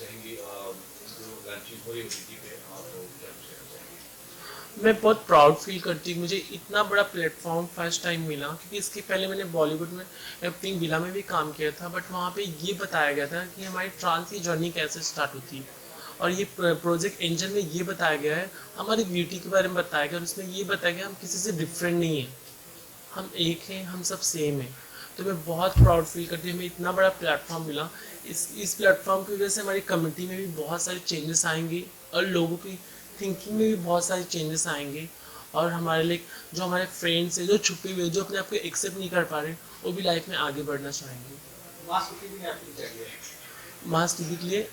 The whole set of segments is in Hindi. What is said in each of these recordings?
चाहेंगी जो लॉन्चिंग हो रही है ओटीटी पे, तो क्या कुछ कहना चाहेंगी? मैं बहुत प्राउड फील करती हूँ, मुझे इतना बड़ा प्लेटफॉर्म फर्स्ट टाइम मिला, क्योंकि इसके पहले मैंने बॉलीवुड में पिंक विला में भी काम किया था, बट वहाँ पे ये बताया गया था कि हमारी ट्रांस की जर्नी कैसे स्टार्ट होती है। और ये प्रोजेक्ट एंजल में ये बताया गया है, हमारी ब्यूटी के बारे में बताया गया, और उसमें ये बताया गया हम किसी से डिफरेंट नहीं है, हम एक हैं, हम सब सेम हैं। तो मैं बहुत प्राउड फील करती हूँ, हमें इतना बड़ा प्लेटफॉर्म मिला। इस प्लेटफॉर्म की वजह से हमारी कम्युनिटी में भी बहुत सारे चेंजेस आएंगे, और लोगों की थिंकिंग में भी बहुत सारे चेंजेस आएंगे। और हमारे लिए जो हमारे फ्रेंड्स हैं, जो छुपे हुए, जो अपने आप को एक्सेप्ट नहीं कर पा रहे, वो भी लाइफ में आगे बढ़ना चाहेंगे। मास टीवी ने आपके लिए क्या किया? मास टीवी के लिए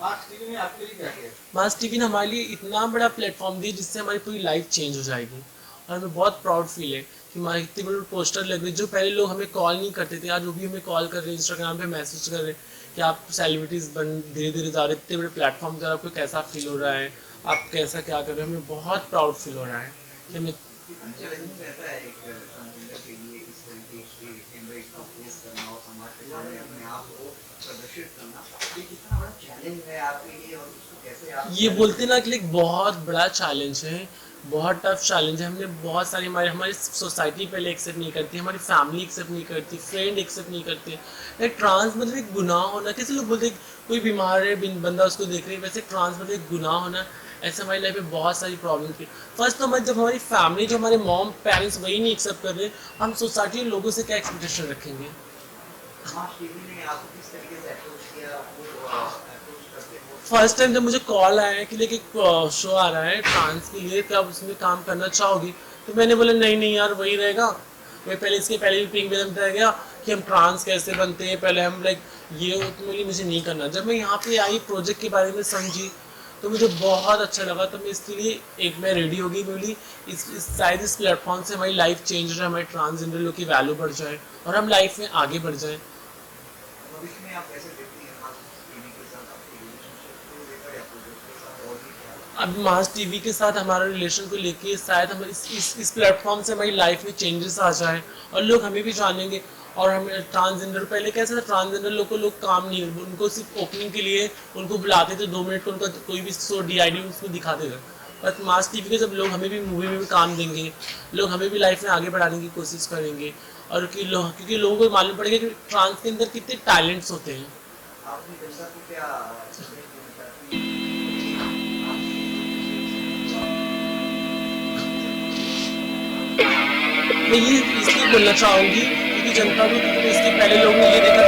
मास टीवी ने आपके लिए क्या किया? मास टीवी ने हमारे लिए इतना बड़ा प्लेटफॉर्म दिया, जिससे हमारी पूरी लाइफ चेंज हो जाएगी। और हमें बहुत प्राउड फील है कि हमारे इतने बड़े पोस्टर लग रहे, जो पहले लोग हमें कॉल नहीं करते थे, आज वो भी हमें कॉल कर रहे हैं, इंस्टाग्राम पे मैसेज कर रहे हैं कि आप सेलिब्रिटीज़ बन धीरे धीरे जा रहे, इतने बड़े प्लेटफॉर्म पर आपको कैसा फील हो रहा है, आप कैसा क्या कर रहे हैं। हमें बहुत प्राउड फील हो रहा है कि हमें कितना चैलेंजिंग रहता है एक ट्रांसजेंडर के लिए इस तरीके की इमेज को फेस करना और समाज के सामने अपने आप को प्रदर्शित करना, ये कितना बड़ा चैलेंज है आपके लिए और उसको कैसे आप ये मैनेज बोलते करते ना हैं? कि एक बहुत बड़ा चैलेंज है, बहुत टफ चैलेंज है। हमने बहुत सारी हमारी हमारी सोसाइटी पहले एक्सेप्ट नहीं करती, हमारी फैमिली एक्सेप्ट नहीं करती, फ्रेंड एक्सेप्ट नहीं करते। लाइक ट्रांस मतलब एक गुनाह होना, कैसे लोग बोलते हैं कोई बीमार है, बंदा उसको देख रहे हैं, वैसे ट्रांस मतलब एक गुनाह होना। ऐसे हमारी लाइफ में बहुत सारी प्रॉब्लम थी। फर्स्ट तो हमारी जब हमारी फैमिली, जो हमारे मॉम पेरेंट्स वही नहीं एक्सेप्ट कर रहे, हम सोसाइटी के लोगों से क्या एक्सपेक्टेशन रखेंगे। मास टीवी ने आपको किस तरीके से अप्रोच किया, आपको अप्रोच करते हो? फर्स्ट टाइम जब मुझे कॉल आया है कि लाइक एक शो आ रहा है ट्रांस के लिए, क्या आप उसमें काम करना चाहोगी, तो मैंने बोला नहीं नहीं यार, वही रहेगा। मैं पहले इसके पहले भी पिंक में बताया गया कि हम ट्रांस कैसे बनते हैं, पहले हम लाइक ये हो, तो बोली मुझे नहीं करना। जब मैं यहाँ पे आई, प्रोजेक्ट के बारे में समझी, तो मुझे बहुत अच्छा लगा। तो मैं इसके लिए एक मैं रेडी हो गई, बोली शायद इस प्लेटफॉर्म से हमारी लाइफ चेंज हो जाए, हमारे ट्रांसजेंडर लोग की वैल्यू बढ़ जाए, और हम लाइफ में आगे बढ़ जाए। भविष्य में आप कैसे देखती हैं मास टीवी के साथ आपकी रिलेशनशिप को लेकर या प्रोजेक्ट के साथ, और भी क्या? अब मास टीवी के साथ हमारा रिलेशन को लेके शायद हम इस प्लेटफॉर्म से हमारी लाइफ में चेंजेस आ जाए, और लोग हमें भी जानेंगे। और हमें ट्रांसजेंडर, पहले कैसे था, ट्रांसजेंडर लोग को लोग काम नहीं, उनको सिर्फ ओपनिंग के लिए उनको बुलाते थे, 2 मिनट को उनका कोई भी शो DID उसको दिखाते थे। बट मास टीवी के जब लोग हमें भी मूवी में भी काम देंगे, लोग हमें भी लाइफ में आगे बढ़ाने की कोशिश करेंगे। और क्योंकि लोगों को मालूम पड़ेगा कि ट्रांस के अंदर कितने टैलेंट्स होते हैं। आप अपनी जनता को क्या संदेश देना चाहती हैं कि मास टीवी जैसे मैं ये इसलिए बोलना चाहूँगी क्योंकि जनता को, क्योंकि इसके पहले लोग ने ये देखा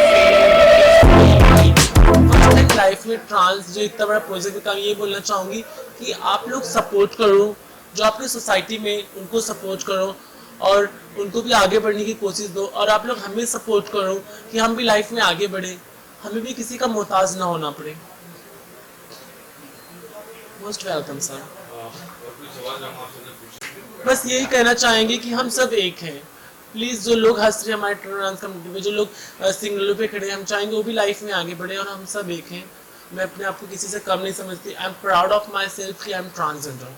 फर्स्ट टाइम लाइफ में ट्रांस जो इतना बड़ा प्रोजेक्ट का, ये बोलना चाहूँगी कि आप लोग सपोर्ट करो, जो आपकी सोसाइटी में उनको सपोर्ट करो, और उनको भी आगे बढ़ने की कोशिश दो। और आप लोग हमें सपोर्ट करो कि हम भी लाइफ में आगे बढ़े, हमें भी किसी का मोहताज ना होना पड़े। Most welcome sir. और कोई सवाल हम आपसे नहीं पूछ सकते? बस यही कहना चाहेंगे कि हम सब एक हैं। प्लीज़ जो लोग हंस रहे हैं हमारे ट्रांस कम्युनिटी में, जो लोग सिग्नलों पे खड़े हैं, हम चाहेंगे वो भी लाइफ में आगे बढ़े, और हम सब एक हैं। मैं अपने आप को किसी से कम नहीं समझती। I am proud of myself कि I am transgender.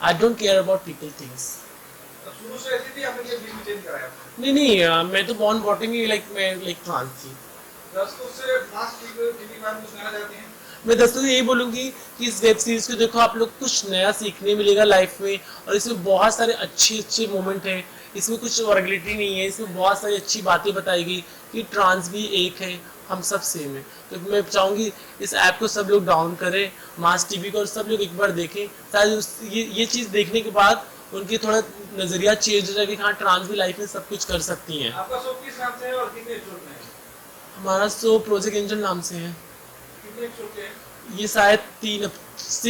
I don't care about people things. तो शुरू से ऐसी थी, आपने ये बीच चेंज कराया? नहीं नहीं, मैं तो बॉर्न बॉटम ही लाइक मैं लाइक ट्रांस थी। दर्शकों से मास टीवी के बारे में कुछ कहना चाहती हैं? मैं दोस्तों यही बोलूँगी कि इस वेब सीरीज़ को देखो, आप लोग कुछ नया सीखने मिलेगा लाइफ में, और इसमें बहुत सारे अच्छे अच्छे मोमेंट हैं। इसमें कुछ वर्गलिटी नहीं है, इसमें बहुत सारी अच्छी बातें बताई गई कि ट्रांस भी एक है, हम सब सेम है। तो मैं चाहूँगी इस ऐप को सब लोग डाउन करें, मास टीवी को, और सब लोग एक बार देखें। शायद ये चीज़ देखने के बाद उनकी थोड़ा नज़रिया चेंज हो जाए कि हाँ, ट्रांस भी लाइफ में सब कुछ कर सकती हैं। आपका शो किस नाम से है और कितने एपिसोड में है? हमारा शो प्रोजेक्ट एंजल नाम से है। कितने एपिसोड के हैं? ये शायद 6। 6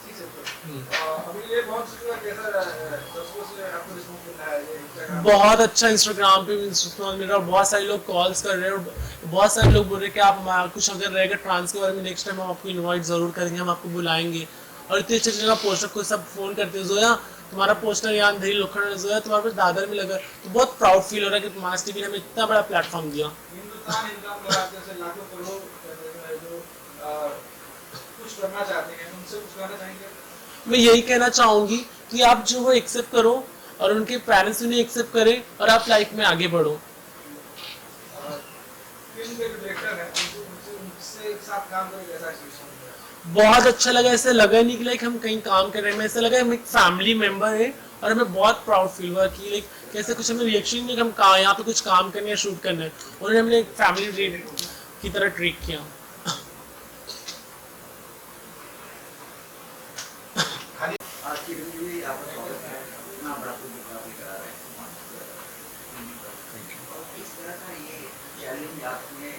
एपिसोड। अभी ये बहुत कैसा दर्शकों से आपको रिस्पॉन्स मिल रहा है ये इंस्टाग्राम? बहुत अच्छा इंस्टाग्राम पे रिस्पॉन्स मिल रहा है, और बहुत सारे लोग कॉल्स कर रहे हैं, और बहुत सारे लोग बोल रहे हैं कि आप हमारा कुछ अगर रहेगा ट्रांस के बारे में, नेक्स्ट टाइम हम आपको इनवाइट ज़रूर करेंगे, हम आपको बुलाएंगे। और इतने अच्छे अच्छे पोस्टर को सब फ़ोन करते हैं, जोया तुम्हारा पोस्टर यहाँ अंधेरी लोखंड में, जोया तुम्हारे पास दादर में लगा। तो बहुत प्राउड फील हो रहा है कि मास टीवी ने हमें इतना बड़ा प्लेटफॉर्म दिया। हिंदुस्तान इनकम लगाते से लाखों करोड़ जो कुछ करना चाहते हैं, उनसे कुछ कहना चाहेंगे? मैं यही कहना चाहूँगी कि आप जो वो एक्सेप्ट करो, और उनके पेरेंट्स उन्हें एक्सेप्ट करें, और आप लाइफ में आगे बढ़ो। फिल्म के जो डायरेक्टर हैं उनसे एक साथ काम करके कैसा एक्सपीरियंस मिला? बहुत अच्छा लगा, ऐसे लगा नहीं कि लाइक हम कहीं काम कर रहे हैं, ऐसा लगा हम एक फैमिली मेंबर है और हमें बहुत प्राउड फील हुआ कि लाइक कैसे कुछ हमें रिएक्शन नहीं कि हम कहाँ यहाँ पे कुछ काम करने या शूट करना है, उन्होंने हमें एक फैमिली की तरह ट्रीट किया। आज की वीडियो में आपका स्वागत है। इतना बड़ा प्रोजेक्ट आपने करा रहे हैं। और किस तरह का ये चैलेंज आपने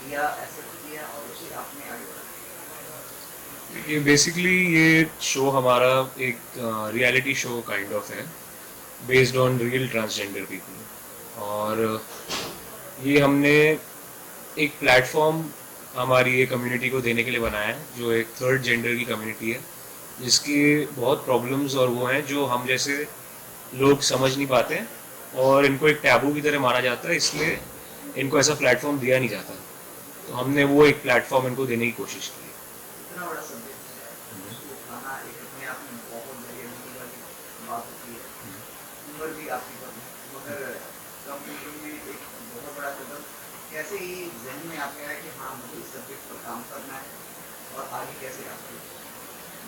लिया, एक्सेप्ट किया और उसे आपने आगे बढ़ाया? ये बेसिकली ये शो हमारा एक रियलिटी शो काइंड ऑफ है, based on real transgender people. और ये हमने एक प्लेटफॉर्म हमारी ये कम्युनिटी को देने के लिए बनाया है, जो एक थर्ड जेंडर की कम्युनिटी है, जिसकी बहुत प्रॉब्लम्स और वो हैं जो हम जैसे लोग समझ नहीं पाते हैं और इनको एक टैबू की तरह माना जाता है, इसलिए इनको ऐसा प्लेटफॉर्म दिया नहीं जाता। तो हमने वो एक प्लेटफॉर्म इनको देने की कोशिश की है। इतना बड़ा सब्जेक्ट है, उसको खाना एक अपने आप में बहुत बड़ी अमीरी वाली बात होती है। उम्र भी आपकी कम है, मगर कम उम्र में एक बहुत बड़ा कदम कैसे ही जहन में आ गया है कि हाँ मुझे इस सब्जेक्ट पर काम करना है और आगे कैसे आपको?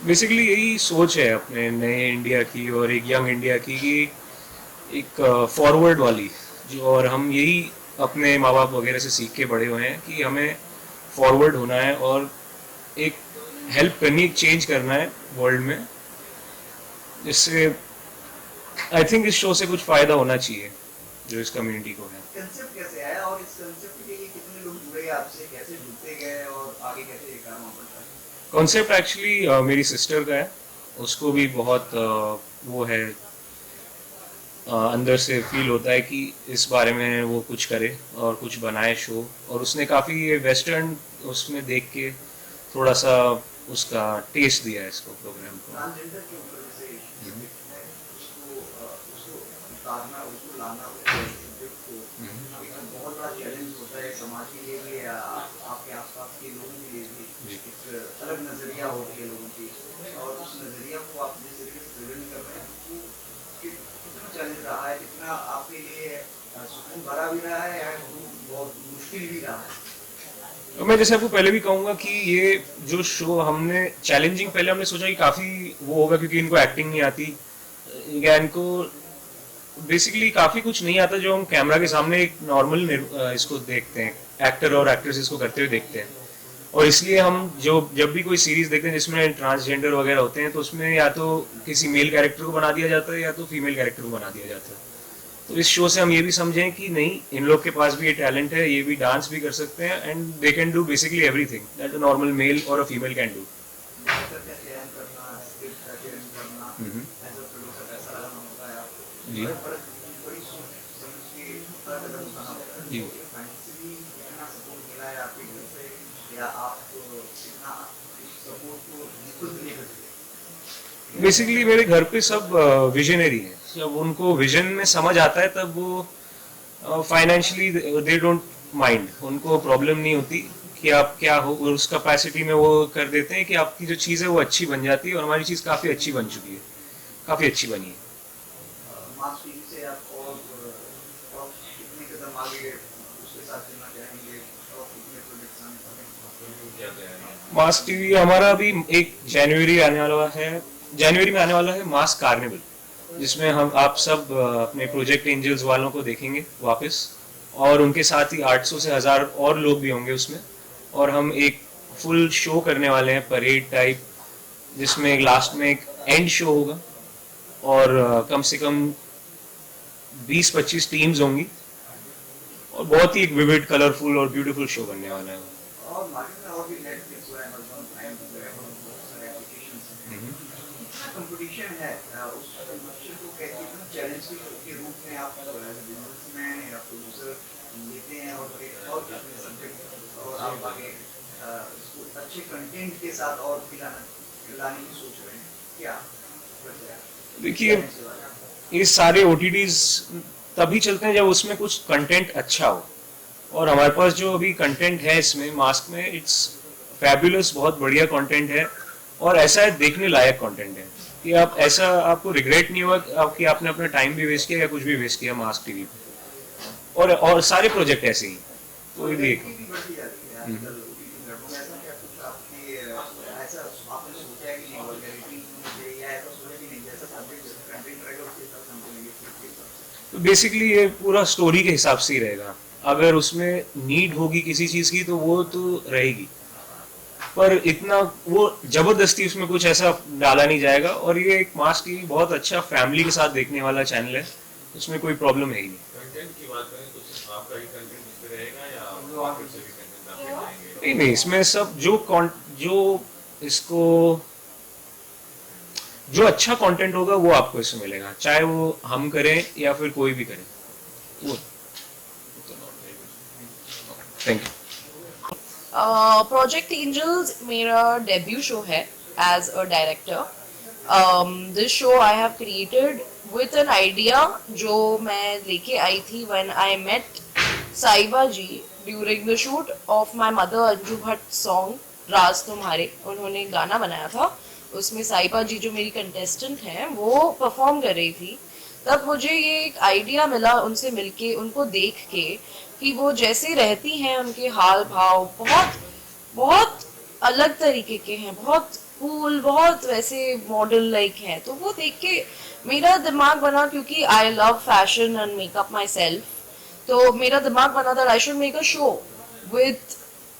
बेसिकली यही सोच है अपने नए इंडिया की और एक यंग इंडिया की कि एक फॉरवर्ड वाली जो, और हम यही अपने माँ बाप वगैरह से सीख के बड़े हुए हैं कि हमें फॉरवर्ड होना है और एक हेल्प करनी, एक चेंज करना है वर्ल्ड में, जिससे आई थिंक इस शो से कुछ फ़ायदा होना चाहिए जो इस कम्युनिटी को है। कंसेप्ट कैसे आया और इस कंसेप्ट के लिए कितने लोग जुड़े आपसे, कैसे जुड़ते गए और आगे कैसे ये काम बढ़ता है? कॉन्सेप्ट एक्चुअली मेरी सिस्टर का है, उसको भी बहुत वो है, अंदर से फील होता है कि इस बारे में वो कुछ करे और कुछ बनाए शो, और उसने काफ़ी वेस्टर्न उसमें देख के थोड़ा सा उसका टेस्ट दिया है इसको प्रोग्राम को। ट्रांसजेंडर के ऊपर जैसे subject है, उसको उतारना, उसको लाना, उस subject को एक बहुत बड़ा चैलेंज होता है समाज के लिए भी, आपके आसपास के लोगों के लिए भी। एक अलग नजरिया होती है लोगों की, और उस नजरिया को आप जिस तरीके से प्रेजेंट कर रहे हैं वो कितना चैलेंज रहा है, कितना आपके लिए सुकून भरा भी रहा है या बहुत मुश्किल भी रहा है? तो मैं जैसे आपको पहले भी कहूँगा कि ये जो शो हमने चैलेंजिंग, पहले हमने सोचा कि काफ़ी वो होगा क्योंकि इनको एक्टिंग नहीं आती या इनको बेसिकली काफ़ी कुछ नहीं आता जो हम कैमरा के सामने एक नॉर्मल इसको देखते हैं, एक्टर और एक्ट्रेस इसको करते हुए देखते हैं। और इसलिए हम जब भी कोई सीरीज देखते हैं जिसमें ट्रांसजेंडर वगैरह होते हैं तो उसमें या तो किसी मेल कैरेक्टर को बना दिया जाता है या तो फीमेल कैरेक्टर को बना दिया जाता है। तो इस शो से हम ये भी समझें कि नहीं, इन लोग के पास भी ये टैलेंट है, ये भी डांस भी कर सकते हैं and they can do basically everything that a normal male और अ फीमेल कैन डू। जी जी। बेसिकली मेरे घर पे सब विजनरी हैं, जब उनको विजन में समझ आता है तब वो फाइनेंशियली दे डोंट माइंड, उनको प्रॉब्लम नहीं होती कि आप क्या हो, उस कैपेसिटी में वो कर देते हैं कि आपकी जो चीज़ है वो अच्छी बन जाती है, और हमारी चीज़ काफ़ी अच्छी बन चुकी है, काफ़ी अच्छी बनी है। मास टीवी हमारा अभी एक जनवरी में आने वाला है मास कार्निवल, जिसमें हम आप सब अपने प्रोजेक्ट एंजल्स वालों को देखेंगे वापस, और उनके साथ ही 800 से 1000 और लोग भी होंगे उसमें, और हम एक फुल शो करने वाले हैं परेड टाइप, जिसमें लास्ट में एक एंड शो होगा और कम से कम 20-25 टीम्स होंगी, और बहुत ही एक विविड, कलरफुल और ब्यूटीफुल शो बनने वाला है। और मार्केट में और भी नेटफ्लिक्स हो, अमेज़न प्राइम हो, बहुत सारे एप्लीकेशंस हैं। कितना कंपटीशन है उस कंपटीशन को कैसे इतना चैलेंज के रूप में आप बिजनेसमैन या प्रोड्यूसर लेते हैं और अपने सब्जेक्ट और आप आगे इसको अच्छे कंटेंट के साथ और लाने की सोच रहे हैं क्या? देखिए, ये सारे OTTs तभी चलते हैं जब उसमें कुछ कंटेंट अच्छा हो, और हमारे पास जो अभी कंटेंट है इसमें मास्क में, इट्स फैबुलस, बहुत बढ़िया कंटेंट है, और ऐसा है देखने लायक कंटेंट है कि आप ऐसा, आपको रिग्रेट नहीं होगा कि आपने अपना टाइम भी वेस्ट किया या कुछ भी वेस्ट किया मास्क टीवी पे, और सारे प्रोजेक्ट ऐसे ही। तो ये आपने ऐसा आपने सोचा है कि नहीं वल्गैरिटी मुझे या ऐसा सोचा कि नहीं जैसा सब्जेक्ट कंटेंट रहेगा उसके हिसाब से हमको लेंगे? तो बेसिकली ये पूरा स्टोरी के हिसाब से ही रहेगा। अगर उसमें नीड होगी किसी चीज़ की तो वो तो रहेगी, पर इतना वो जबरदस्ती उसमें कुछ ऐसा डाला नहीं जाएगा। और ये एक मास की बहुत अच्छा फैमिली के साथ देखने वाला चैनल है, उसमें कोई प्रॉब्लम है ही नहीं। कंटेंट की बात करें तो सिर्फ आपका ही कंटेंट इस पे रहेगा या मार्केट से भी कंटेंट आप लाएंगे? नहीं नहीं, इसमें सब जो इसको जो अच्छा कंटेंट होगा वो आपको इसमें मिलेगा, चाहे वो हम करें या फिर कोई भी करे वो। Thank you. प्रोजेक्ट एंजल्स मेरा डेब्यू शो है as a director. This show I have created with an idea जो मैं लेके आई थी when I met Sahiba ji during the shoot of my mother Anju Bhatt song Raaz Tumhare. उन्होंने गाना बनाया था, उसमें साहिबा जी जो मेरी कंटेस्टेंट हैं वो परफॉर्म कर रही थी। तब मुझे ये एक आइडिया मिला उनसे मिलके, उनको देख के कि वो जैसे रहती हैं उनके हाल भाव बहुत बहुत अलग तरीके के हैं, बहुत कूल, बहुत वैसे मॉडल लाइक हैं। तो वो देख के मेरा दिमाग बना, क्योंकि I love fashion and makeup my self, तो मेरा दिमाग बना था I should make a show with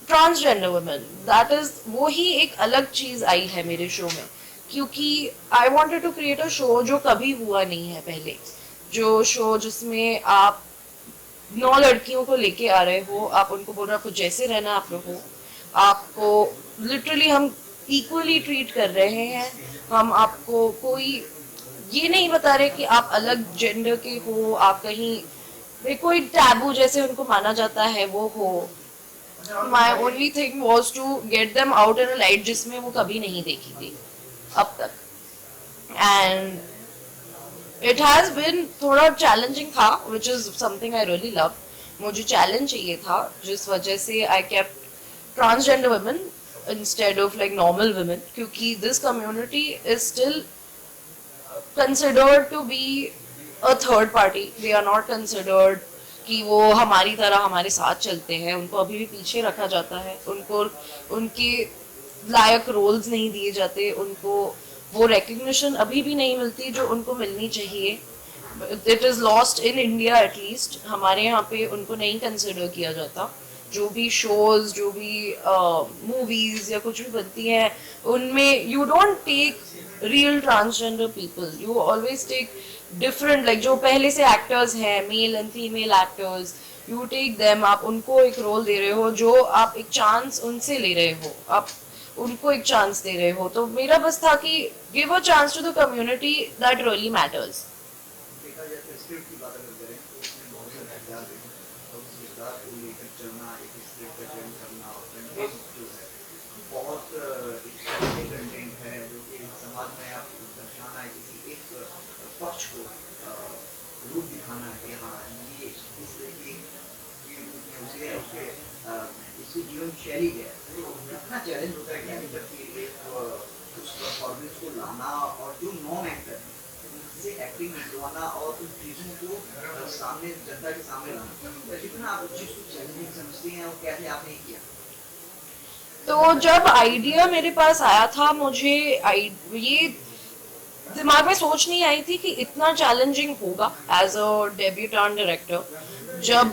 transgender women. That is वो ही एक अलग चीज आई है मेरे शो में, क्योंकि I wanted to create a show जो कभी हुआ नहीं है पहले, जो शो जिसमें आप 9 लड़कियों को लेके आ रहे हो, आप उनको बोल रहे हो आपको जैसे रहना आप रहो, आपको लिटरली हम इक्वली ट्रीट कर रहे हैं, हम आपको कोई ये नहीं बता रहे कि आप अलग जेंडर के हो, आप कहीं कोई टैबू जैसे उनको माना जाता है वो हो। My only thing was to get them out in a light जिसमें वो कभी नहीं देखी थी अब तक। एंड इट हैज बिन थोड़ा चैलेंजिंग था, which is something I really love. मुझे चैलेंज चाहिए था, जिस वजह से I kept transgender women instead of like normal women, क्योंकि this community is still considered to be a third party. They are not considered कि वो हमारी तरह हमारे साथ चलते हैं, उनको अभी भी पीछे रखा जाता है, उनको उनके लायक रोल्स नहीं दिए जाते, उनको वो रिकग्निशन अभी भी नहीं मिलती जो उनको मिलनी चाहिए। It is lost in India at least, हमारे यहाँ पे उनको नहीं कंसिडर किया जाता। जो भी शोज, जो भी मूवीज या कुछ भी बनती हैं उनमें you don't take real transgender people, you always take different, like जो पहले से एक्टर्स हैं, male and female actors, you take them, आप उनको एक रोल दे रहे हो, जो आप एक चांस उनसे ले रहे हो, आप उनको एक चांस दे रहे हो। तो मेरा बस था कि give a chance to the community that really matters. देखा जाए तो स्क्रिप्ट की बात अगर करें तो उसमें बहुत सारे किरदार हैं और उस किरदार को लेकर चलना, एक स्क्रिप्ट का चयन करना और कंटेंट जो है बहुत एक कंटेंट है जो कि समाज में आप दर्शाना है, किसी एक पक्ष को रूप दिखाना है कि हाँ ये इस तरीके उसे उसके इसकी जीवन शैली है। तो कितना चैलेंज होता है कि अभी जबकि एक उस परफॉर्मेंस को लाना और जो नॉन एक्टर से एक्टिंग निकलवाना और उस चीज़ों को सामने जनता के सामने लाना, तो कितना आप उस चीज़ को चैलेंजिंग समझते हैं और कैसे आपने किया? तो जब आइडिया मेरे पास आया था, मुझे ये दिमाग में सोच नहीं आई थी कि इतना चैलेंजिंग होगा एज अ डेब्यूटेंट डायरेक्टर। जब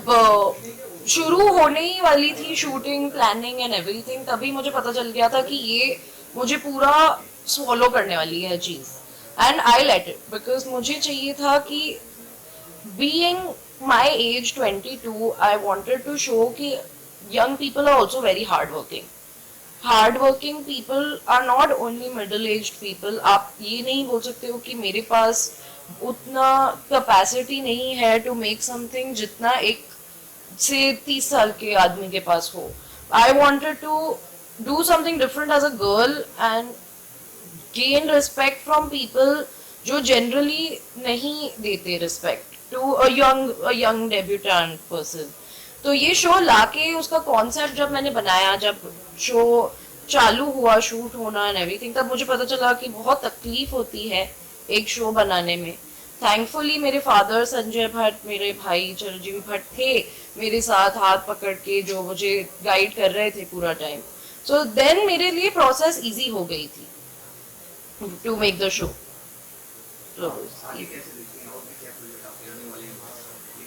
शुरू होने ही वाली थी शूटिंग, प्लानिंग एंड एवरीथिंग, तभी मुझे पता चल गया था कि ये मुझे पूरा स्वॉलो करने वाली है चीज, and I let it, because मुझे चाहिए था कि being my age 22 I wanted to show कि young people are also very hardworking. Hardworking people are not only middle-aged people. आप ये नहीं बोल सकते हो कि मेरे पास उतना कैपेसिटी नहीं है टू मेक समथिंग जितना एक से 30 साल के आदमी के पास हो। I wanted to do something different as a girl and gain respect from people जो generally नहीं देते respect to a young debutant person. तो ये शो लाके उसका कॉन्सेप्ट जब मैंने बनाया, जब शो चालू हुआ शूट होना एंड एवरीथिंग, तब मुझे पता चला कि बहुत तकलीफ होती है एक शो बनाने में। थैंकफुली मेरे फादर संजय भट्ट, मेरे भाई चिरंजीवी भट्ट थे मेरे साथ हाथ पकड़ के, जो मुझे गाइड कर रहे थे पूरा टाइम। सो देन मेरे लिए प्रोसेस इजी हो गई थी टू मेक द शो। आगे कैसे देखते हैं और भी क्या प्रोजेक्ट आपके आने वाले हैं?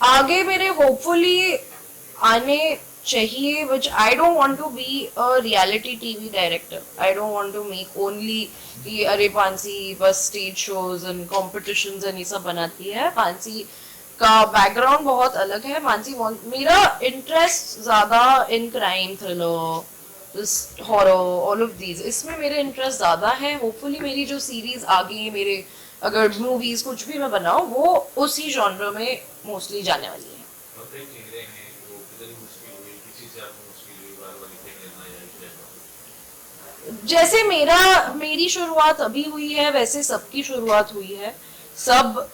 आगे मेरे होपफुली आने चाहिए, which I don't want to be a reality TV director. I don't want to make only कि अरे पांसी बस stage shows and competitions and ये सब बनाती है। पांसी का बैकग्राउंड बहुत अलग है। मानसी मेरा इंटरेस्ट ज्यादा in crime thriller horror all of these, इसमें मेरे इंटरेस्ट ज्यादा है। होपफुली मेरी जो सीरीज आगे मेरे अगर मूवीज कुछ भी मैं बनाऊं वो उसी जॉनर में मोस्टली जाने वाली है। और कई चेहरे हैं वो कितनी मुश्किल हुई, किसी से आपको मुश्किल हुई बार बार लिखे लेना या इस टाइप का? जैसे मेरी शुरुआत अभी हुई है वैसे सबकी शुरुआत हुई है। सब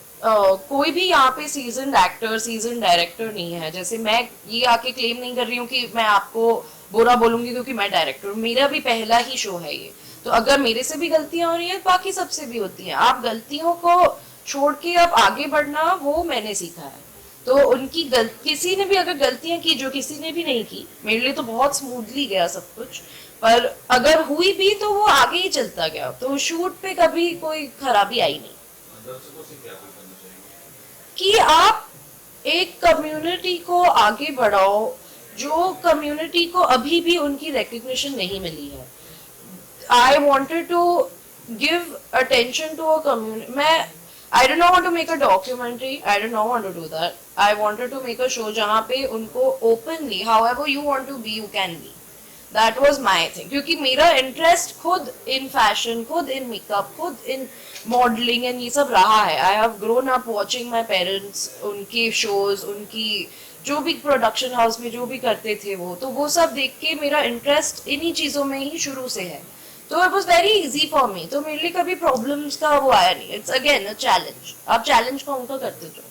कोई भी यहाँ पे सीजन एक्टर सीजन डायरेक्टर नहीं है। जैसे मैं ये आके क्लेम नहीं कर रही हूँ कि मैं आपको बुरा बोलूंगी क्योंकि मैं डायरेक्टर हूँ, मेरा भी पहला ही शो है ये। तो अगर मेरे से भी गलतियां हो रही हैं बाकी सबसे भी होती हैं। आप गलतियों को छोड़ के अब आगे बढ़ना वो मैंने सीखा है। तो उनकी किसी ने भी अगर गलतियां की जो किसी ने भी नहीं की, मेरे लिए तो बहुत स्मूथली गया सब कुछ, पर अगर हुई भी तो वो आगे ही चलता गया। तो शूट पे कभी कोई खराबी आई नहीं। दर्शकों से क्या कोई करना चाहेंगे? कि आप एक कम्युनिटी को आगे बढ़ाओ जो कम्युनिटी को अभी भी उनकी रिकग्निशन नहीं मिली है। I wanted to give attention to a community. I did not want to make a documentary. I did not want to do that. I wanted to make a show जहाँ पे उनको openly, however you want to be, you can be. That was my thing. क्योंकि मेरा interest खुद in fashion, खुद in makeup, खुद in modeling and ये सब रहा है. I have grown up watching my parents, उनके shows, उनकी जो भी प्रोडक्शन हाउस में जो भी करते थे तो वो सब देख के मेरा इंटरेस्ट इन्हीं चीजों में ही शुरू से है। तो it was very easy for me. तो मेरे लिए कभी प्रॉब्लम्स का वो आया नहीं। It's again a challenge. आप चैलेंज को उनका करते जाओ।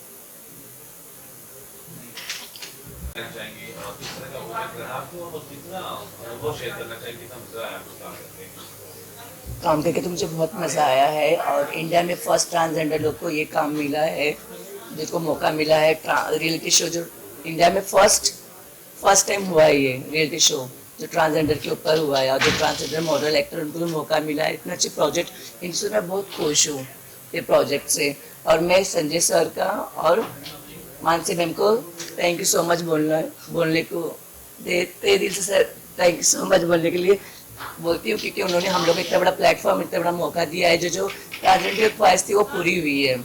चाहेंगे और किस तरह का होगा अगर आपको और कितना अनुभव शेयर करना चाहिए, कितना मजा आया आपको काम करके? काम करके तो मुझे बहुत मज़ा आया है और इंडिया में फर्स्ट ट्रांसजेंडर लोग को ये काम मिला है, जिसको मौका मिला है। रियलिटी शो जो इंडिया में फर्स्ट टाइम हुआ है, ये रियलिटी शो जो ट्रांसजेंडर के ऊपर हुआ है और जो ट्रांसजेंडर मॉडल एक्टर उनको भी मौका मिला है। इतना अच्छे प्रोजेक्ट, इनसे मैं बहुत खुश हूँ ये प्रोजेक्ट से। और मैं संजय सर का और मानसी मैम को थैंक यू सो मच बोलने को तहे दिल से sir thank you so much बोलने के लिए बोलती हूँ, क्योंकि उन्होंने हम लोग को इतना बड़ा प्लेटफॉर्म, इतना बड़ा मौका दिया है। जो ट्रांसजेंडर की ख्वाहिश थी वो पूरी हुई है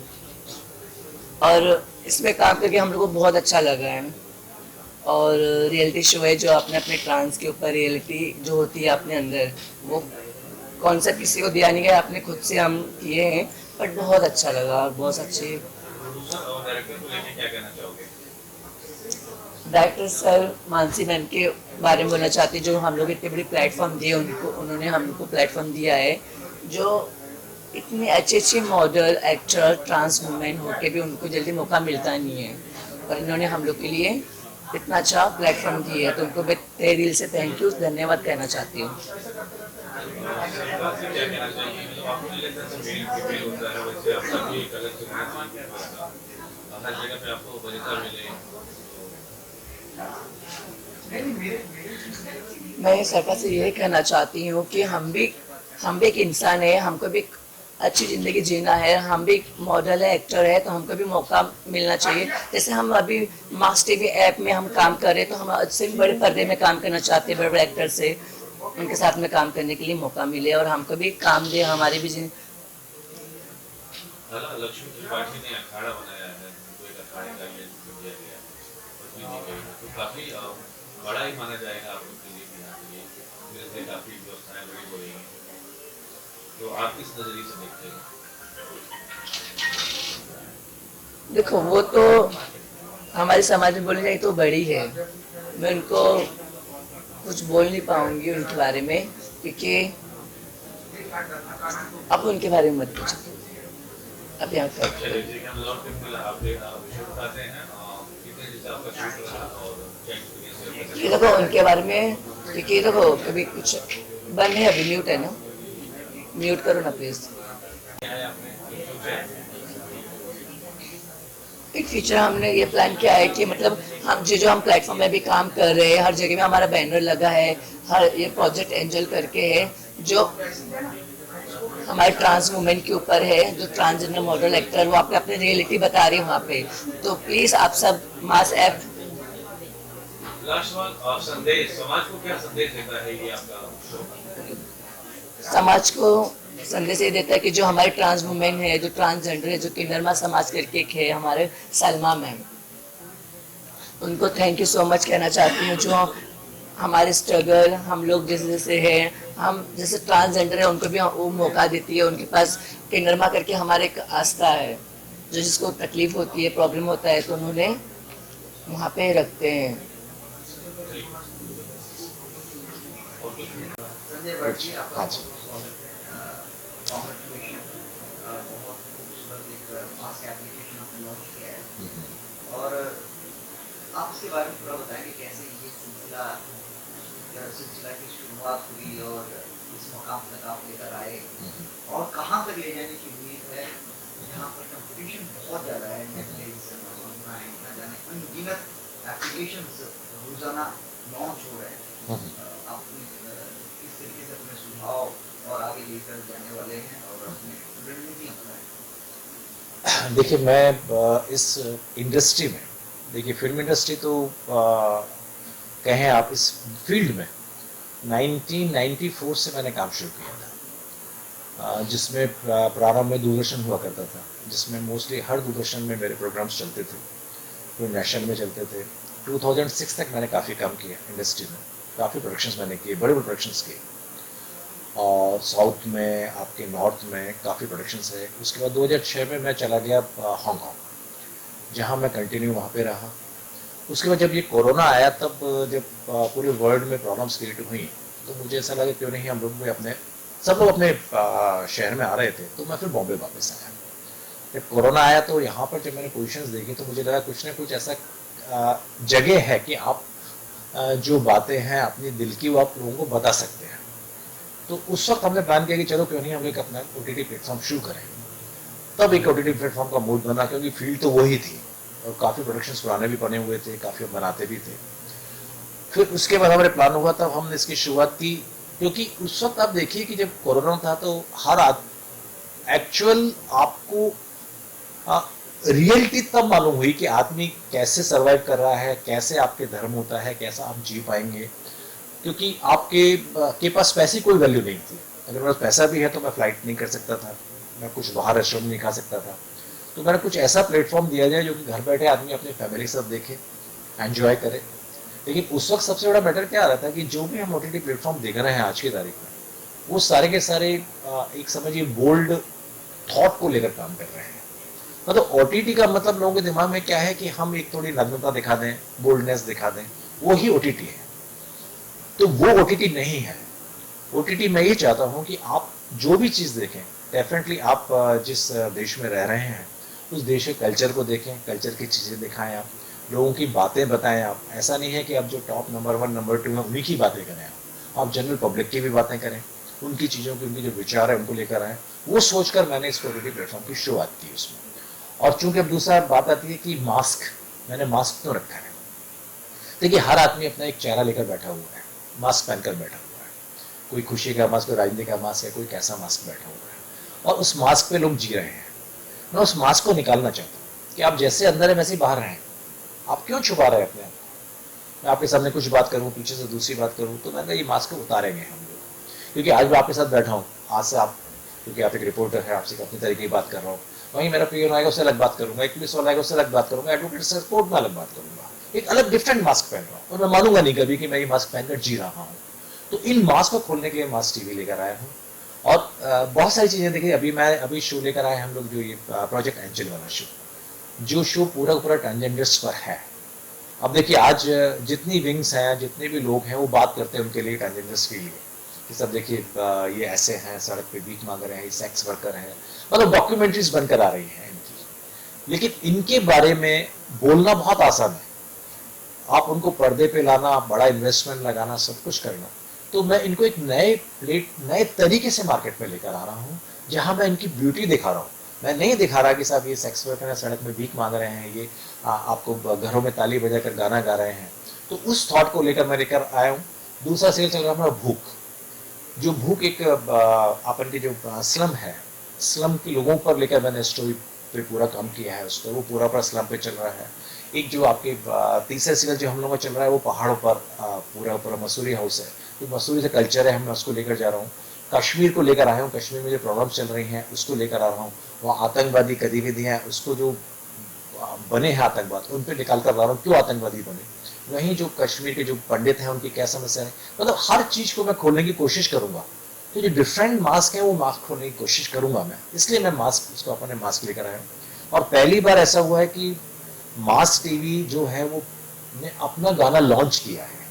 और इसमें काम करके हम लोग को बहुत अच्छा लगा है। और रियलिटी शो है जो अपने अपने ट्रांस के ऊपर रियलिटी जो होती है अपने अंदर, वो कॉन्सेप्ट किसी को दिया नहीं गया, अपने खुद से हम किए हैं। बट बहुत अच्छा लगा और बहुत अच्छे और डायरेक्टर को लेके क्या कहना चाहोगे? डायरेक्टर सर मानसी मैम के बारे में बोलना चाहती जो हम लोग इतने बड़ी प्लेटफॉर्म दिए उन्होंने हम लोग को प्लेटफॉर्म दिया है। जो इतने अच्छे मॉडल एक्टर ट्रांस वुमेन होके भी उनको जल्दी मौका मिलता नहीं है और इन्होंने हम लोग के लिए इतना अच्छा प्लेटफॉर्म दिया है। तो उनको मैं तहे दिल से थैंक यू धन्यवाद कहना चाहती हूँ। क्या कहना चाहिए? मतलब आपको नहीं लगता कि मेल फीमेल होता है, वैसे आपका भी एक अलग से हर जगह पे आपको वरीयता मिले? मैं सरकार से यही कहना चाहती हूँ कि हम भी एक इंसान है, हमको भी अच्छी ज़िंदगी जीना है। हम भी मॉडल है, एक्टर है, तो हमको भी मौका मिलना चाहिए। जैसे हम अभी मास टीवी ऐप में हम काम कर रहे हैं, तो हम अच्छे बड़े पर्दे में काम करना चाहते हैं, बड़े बड़े एक्टर से उनके साथ में काम करने के लिए मौका मिले और हमको भी काम दे। हमारी भी लक्ष्मी त्रिपाठी ने अखाड़ा बनाया है, तो एक अखाड़े का ये दिया गया है, तो काफी बड़ा ही माना जाएगा आप लोग के लिए भी यहाँ के लिए, मेरे से काफी व्यवस्थाएं बड़ी हो रही हैं। तो आप किस नजरिए से देखते हैं? देखो वो तो हमारे समाज में बोलने जाए तो बड़ी है, मैं उनको कुछ बोल नहीं पाऊंगी उनके बारे में, क्योंकि आप उनके बारे में मत पूछो। अब यहाँ ये देखो उनके बारे में, क्योंकि देखो कभी कुछ बंद है, अभी म्यूट है ना, म्यूट करो ना प्लीज। इन फ्यूचर हमने ये प्लान किया है कि मतलब हम जो हम प्लेटफॉर्म में भी काम कर रहे हैं, हर जगह में हमारा बैनर लगा है, हर ये प्रोजेक्ट एंजल करके है जो हमारे ट्रांस वुमेन के ऊपर है, जो ट्रांसजेंडर मॉडल एक्टर वो आपको अपनी रियलिटी बता रही है वहाँ पे। तो प्लीज आप सब मास ऐप लास्ट सवाल, संदेश समाज को क्या संदेश देता है ये आपका शो? समाज को संदेश ये देता है कि जो हमारे ट्रांस वुमेन है, जो ट्रांसजेंडर है, जो किन्नरमा समाज करके एक है हमारे सलमा मैम, उनको थैंक यू सो मच कहना चाहती हूँ। जो हमारे स्ट्रगल हम लोग जैसे जैसे हैं, हम जैसे ट्रांसजेंडर है उनको भी वो मौका देती है। उनके पास किन्नरमा करके हमारे एक आस्था है, जो जिसको तकलीफ होती है, प्रॉब्लम होता है, तो उन्होंने वहाँ पे रखते हैं। संजय भट्ट जी, आपका हाँ जी। कॉन्ग्रेचुलेशन, बहुत खूबसूरत एक मास्क एप्लीकेशन आपने लॉन्च किया है, और आप इसके बारे में थोड़ा बताएंगे कैसे ये सिलसिला की शुरुआत हुई और इस मुकाम तक आप लेकर आए, और कहाँ तक ले जाने की उम्मीद है, जहाँ पर कंपटीशन बहुत ज़्यादा है, नेटफ्लिक्स, अमेज़न प्राइम, न जाने अनगिनत एप्लीकेशंस रोजाना लॉन्च हो रहे हैं। आप किस तरीके से अपने सुझाव और आगे लेकर जाने वाले हैं और अपनी रणनीति अपनाएं? देखिए, मैं इस इंडस्ट्री में, देखिए फिल्म इंडस्ट्री तो कहें आप इस फील्ड में 1994 से मैंने काम शुरू किया था, जिसमें प्रारंभ में दूरदर्शन हुआ करता था, जिसमें मोस्टली हर दूरदर्शन में मेरे प्रोग्राम्स चलते थे, तो नेशनल में चलते थे। 2006 तक मैंने काफ़ी काम किया इंडस्ट्री में, काफ़ी प्रोडक्शंस मैंने किए, बड़े बड़े प्रोडक्शंस किए, और साउथ में, आपके नॉर्थ में काफ़ी प्रोडक्शंस है। उसके बाद 2006 में मैं चला गया हांगकॉन्ग, जहाँ मैं कंटिन्यू वहाँ पे रहा। उसके बाद जब ये कोरोना आया, तब जब पूरे वर्ल्ड में प्रॉब्लम्स क्रिएट हुई, तो मुझे ऐसा लगा क्यों नहीं हम लोग भी अपने, सब लोग अपने शहर में आ रहे थे, तो मैं फिर बॉम्बे वापस आया। जब कोरोना आया तो यहाँ पर जब मैंने पोजीशंस देखी, तो मुझे लगा कुछ ना कुछ ऐसा जगह है कि आप जो बातें हैं अपनी दिल की, वो आप लोगों को बता सकते हैं। तो उस वक्त हमने प्लान किया कि चलो क्यों नहीं हम एक अपना OTT प्लेटफॉर्म शुरू करें। तब एक OTT प्लेटफॉर्म का मूड बना, क्योंकि फील्ड तो वही थी और काफ़ी प्रोडक्शंस पुराने भी बने हुए थे, काफ़ी बनाते भी थे। फिर उसके बाद हमारे प्लान हुआ, तब हमने इसकी शुरुआत की, क्योंकि उस वक्त आप देखिए कि जब कोरोना था तो हर एक्चुअल आपको रियलिटी तब मालूम हुई कि आदमी कैसे सरवाइव कर रहा है, कैसे आपके धर्म होता है, कैसा आप जी पाएंगे, क्योंकि के पास पैसे की कोई वैल्यू नहीं थी। अगर मेरे पास पैसा भी है तो मैं फ्लाइट नहीं कर सकता था, मैं कुछ बाहर रेस्टोरेंट नहीं खा सकता था। तो मैंने कुछ ऐसा प्लेटफॉर्म दिया जाए जो कि घर बैठे आदमी अपनी फैमिली के साथ देखे, एंजॉय करे। लेकिन उस वक्त सबसे बड़ा मैटर क्या आ रहा था कि जो भी हम OTT प्लेटफॉर्म देख रहे हैं आज की तारीख में, वो सारे के सारे एक समझिए बोल्ड थॉट को लेकर काम कर रहे हैं। मतलब OTT का मतलब लोगों के दिमाग में क्या है कि हम एक थोड़ी नग्नता दिखा दें, बोल्डनेस दिखा दें, वो ही OTT है। तो वो OTT नहीं है। OTT मैं ये चाहता हूँ कि आप जो भी चीज़ देखें, डेफिनेटली आप जिस देश में रह रहे हैं उस देश के कल्चर को देखें, कल्चर की चीज़ें दिखाएं, आप लोगों की बातें बताएं। आप ऐसा नहीं है कि आप जो टॉप नंबर 1 नंबर 2 है उन्हीं की बातें करें, आप जनरल पब्लिक की भी बातें करें, उनकी चीज़ों की, उनकी जो विचार है उनको लेकर आएँ। वो सोचकर मैंने इस OTT प्लेटफॉर्म की शुरुआत की उसमें। और चूंकि अब दूसरा बात आती है कि मास्क, मैंने मास्क क्यों रखा है। देखिए हर आदमी अपना एक चेहरा लेकर बैठा हुआ है, मास्क पहनकर बैठा हुआ है, कोई खुशी का मास्क, कोई राजनीति का मास्क है, कोई कैसा मास्क बैठा हुआ है, और उस मास्क पे लोग जी रहे हैं। मैं उस मास्क को निकालना चाहता हूँ कि आप जैसे अंदर है वैसे ही बाहर रहें। आप क्यों छुपा रहे हैं अपने आप? मैं आपके सामने कुछ बात करूँ, पीछे से दूसरी बात करूँ, तो मैंने ये मास्क को उतारेंगे हम लोग। क्योंकि आज मैं आपके साथ बैठा हूँ, आज से आप, क्योंकि आप एक रिपोर्टर है, आपसे अपनी तरीके की बात कर रहा हूँ, वहीं मेरा पीएन आएगा उससे अलग बात करूंगा, एक पुलिस वाला आएगा उससे अलग बात करूंगा, एडवोकेट से कोर्ट में अलग बात करूंगा, एक अलग डिफरेंट मास्क पहन रहा हूँ, और मैं मानूंगा नहीं कभी कि मैं ये मास्क पहनकर जी रहा हूँ। तो इन मास्क को खोलने के लिए मास्क टीवी लेकर आया हूँ, और बहुत सारी चीज़ें देखिए। अभी शो लेकर आए हम लोग, जो ये प्रोजेक्ट एंजल वाला शो, जो शो पूरा पूरा ट्रांसजेंडर्स पर है। अब देखिए आज जितनी विंग्स हैं, जितने भी लोग हैं, वो बात करते हैं उनके लिए, ट्रांसजेंडर्स के लिए, कि सब देखिए ये ऐसे हैं, सड़क पे भीख मांग रहे हैं, ये सेक्स वर्कर हैं, मतलब डॉक्यूमेंट्रीज बनकर आ रही हैं इनकी। लेकिन इनके बारे में बोलना बहुत आसान है, आप उनको पर्दे पे लाना, बड़ा इन्वेस्टमेंट लगाना, सब कुछ करना। तो मैं इनको एक नए तरीके से मार्केट में लेकर आ रहा हूँ, जहाँ मैं इनकी ब्यूटी दिखा रहा हूँ, मैं नहीं दिखा रहा कि साहब ये सेक्स वर्कर है, सड़क में भीख मांग रहे हैं, ये आपको घरों में ताली बजाकर गाना गा रहे हैं। तो उस थॉट को लेकर मैं लेकर आया हूँ। दूसरा सेल चल रहा है हमारा भूख। जो भूख एक अपन की जो स्लम है, स्लम के लोगों पर लेकर मैंने स्टोरी पे पूरा काम किया है। उस पर वो पूरा स्लम पे चल रहा है। एक जो आपके तीसरा सीरियल जो हम लोगों का चल रहा है वो पहाड़ों पर पूरा मसूरी हाउस है। तो मसूरी से कल्चर है, मैं उसको लेकर जा रहा हूँ। कश्मीर को लेकर आया हूँ, कश्मीर में जो प्रॉब्लम चल रही हैं उसको लेकर आ रहा हूँ। वहाँ आतंकवादी गतिविधियाँ, उसको जो बने हैं आतंकवाद, उन पर निकाल कर ला रहा हूँ, क्यों आतंकवादी बने। वहीं जो कश्मीर के जो पंडित हैं उनकी क्या समस्या है, मतलब हर चीज को मैं खोलने की कोशिश करूंगा। तो जो डिफरेंट मास्क है वो मास्क खोलने की कोशिश करूंगा मैं, इसलिए मैं मास्क उसको अपने मास्क लेकर आया हूँ। और पहली बार ऐसा हुआ है कि मास टीवी जो है वो ने अपना गाना लॉन्च किया है।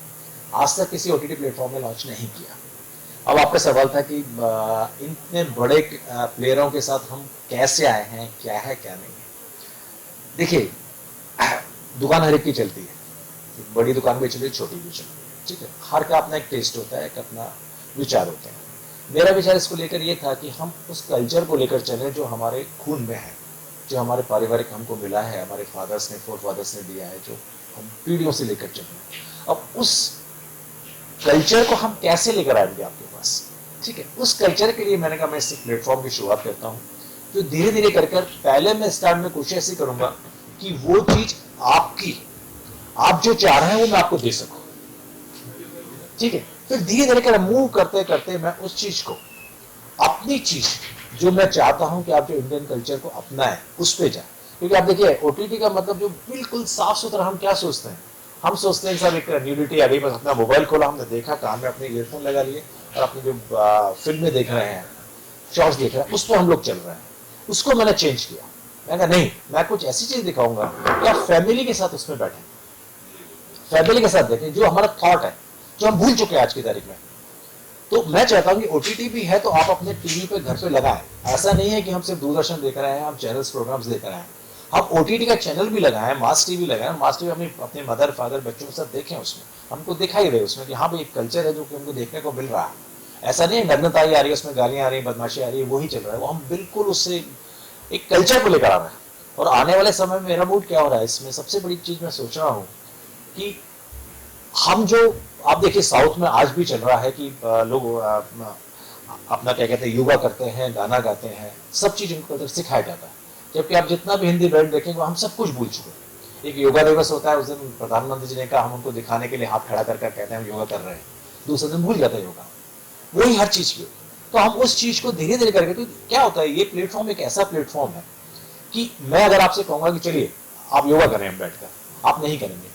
आज तक किसी OTT प्लेटफॉर्म में लॉन्च नहीं किया। अब आपका सवाल था कि इतने बड़े प्लेयरों के साथ हम कैसे आए हैं, क्या है क्या नहीं है। देखिए, दुकान हर एक की चलती है, बड़ी दुकान भी चली, छोटी भी चली, ठीक है। हर का अपना एक टेस्ट होता है, एक अपना विचार होता है। मेरा विचार इसको लेकर ये था कि हम उस कल्चर को लेकर चले जो हमारे खून में है, जो हमारे पारिवारिक हमको मिला है, हमारे फादर्स ने, फोर फादर्स ने दिया है, जो हम पीढ़ियों से लेकर चले। अब उस कल्चर को हम कैसे लेकर आएंगे आपके पास, ठीक है। उस कल्चर के लिए मैंने कहा मैं इस प्लेटफॉर्म की शुरुआत करता हूँ। तो धीरे धीरे कर पहले मैं स्टार्ट में कोशिश ऐसी करूंगा कि वो चीज आपकी, आप जो चाह रहे हैं वो मैं आपको दे सकूं, ठीक है। फिर धीरे धीरे कर मूव करते करते मैं उस चीज को, अपनी चीज जो मैं चाहता हूं कि आप जो इंडियन कल्चर को अपनाएं उस पे जाए। क्योंकि आप देखिए OTT का मतलब जो बिल्कुल साफ सुथरा, हम क्या सोचते हैं, हम सोचते हैं सर एक न्यूडिटी आ गई, बस अपना मोबाइल खोला, हमने देखा, कान में अपने ईयरफोन लगा लिए और अपनी जो फिल्में देख रहे हैं, शॉर्ट्स देख रहे हैं, उस पर हम लोग चल रहे हैं। उसको मैंने चेंज किया। मैं कहा नहीं, मैं कुछ ऐसी चीज दिखाऊंगा कि आप फैमिली के साथ उसमें बैठे, फैमिली के साथ देखें, जो हमारा थॉट है, जो हम भूल चुके हैं आज की तारीख में। तो मैं चाहता हूं कि OTT भी है तो आप अपने टीवी पे घर पे लगाएं। ऐसा नहीं है कि हम सिर्फ दूरदर्शन देख रहे हैं, हम चैनल्स प्रोग्राम्स देख रहे हैं, हम OTT का चैनल भी लगाएं, मास टीवी लगाएं। मास टीवी अपने मदर फादर बच्चों के साथ देखें, उसमें हमको दिखाई रहे उसमें कि हाँ भाई एक कल्चर है जो कि हमको देखने को मिल रहा है। ऐसा नहीं है नग्नताई आ रही है, उसमें गालियां आ रही है, बदमाशी आ रही है, वही चल रहा है। वो हम बिल्कुल उससे एक कल्चर को लेकर आ रहे हैं। और आने वाले समय में मेरा मूड क्या हो रहा है, इसमें सबसे बड़ी चीज मैं सोच रहा हूँ कि हम जो, आप देखिए साउथ में आज भी चल रहा है कि लोग अपना क्या कहते हैं, योगा करते हैं, गाना गाते हैं, सब चीज उनको सिखाया जाता है। जबकि आप जितना भी हिंदी बैंड देखेंगे हम सब कुछ भूल चुके। एक योगा दिवस होता है, उस दिन प्रधानमंत्री जी ने कहा, हम उनको दिखाने के लिए हाथ खड़ा करके कहते हैं हम योगा कर रहे हैं, दूसरे दिन भूल जाता है योगा। वही हर चीज की। तो हम उस चीज को धीरे धीरे करके, तो क्या होता है, ये प्लेटफॉर्म एक ऐसा प्लेटफॉर्म है कि मैं अगर आपसे कहूंगा कि चलिए आप योगा करें हम बैठकर, आप नहीं करेंगे,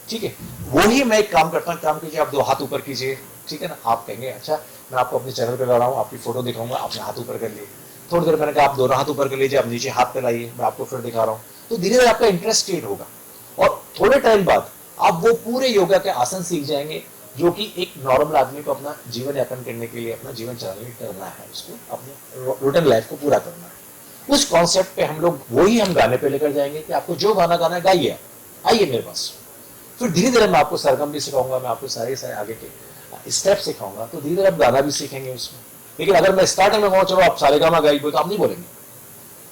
ठीक है। वही मैं एक काम करता हूँ, काम कीजिए, आप 2 हाथ ऊपर कीजिए, ठीक है ना। आप कहेंगे अच्छा मैं आपको अपने चैनल पे ला रहा हूँ, आपकी फोटो दिखाऊंगा, आपने हाथ ऊपर कर लिए। थोड़ी देर मैंने कहा आप 2 हाथ ऊपर कर लीजिए, आप नीचे हाथ पे लाइए, मैं आपको फिर दिखा रहा हूँ। तो धीरे धीरे आपका इंटरेस्ट क्रिएट होगा और थोड़े टाइम बाद आप वो पूरे योगा के आसन सीख जाएंगे जो कि एक नॉर्मल आदमी को अपना जीवन यापन करने के लिए, अपना जीवन चलाने के लिए करना है, उसको अपने रूटीन लाइफ को पूरा करना है। उस कॉन्सेप्ट पे हम लोग वही हम गाने पे लेकर जाएंगे कि आपको जो गाना गाना है गाइए, आइए मेरे पास। फिर धीरे धीरे मैं आपको सरगम भी सिखाऊंगा, मैं आपको सारे आगे के स्टेप सिखाऊंगा, तो धीरे धीरे आप गाना भी सीखेंगे उसमें। लेकिन अगर मैं स्टार्टिंग में कहूँ चलो आप सारे गाना गाइए, तो आप नहीं बोलेंगे।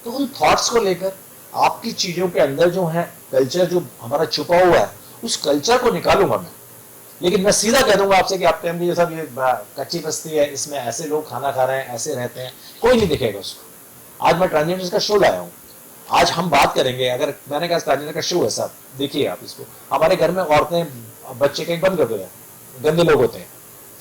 तो उन थॉट्स को लेकर आपकी चीजों के अंदर जो है कल्चर जो हमारा छुपा हुआ है, उस कल्चर को निकालूंगा मैं। लेकिन मैं सीधा कह दूंगा आपसे कि आप टाइम जैसा ये कच्ची बस्ती है, इसमें ऐसे लोग खाना खा रहे हैं, ऐसे रहते हैं, कोई नहीं दिखेगा उसको। आज मैं ट्रांसजेंडर का शो लाया हूँ, आज हम बात करेंगे। अगर मैंने कहा ट्रांसजेंडर का शो है साहब, देखिए आप इसको, हमारे घर में औरतें बच्चे कहीं बंद कर दो, गंदे लोग होते हैं,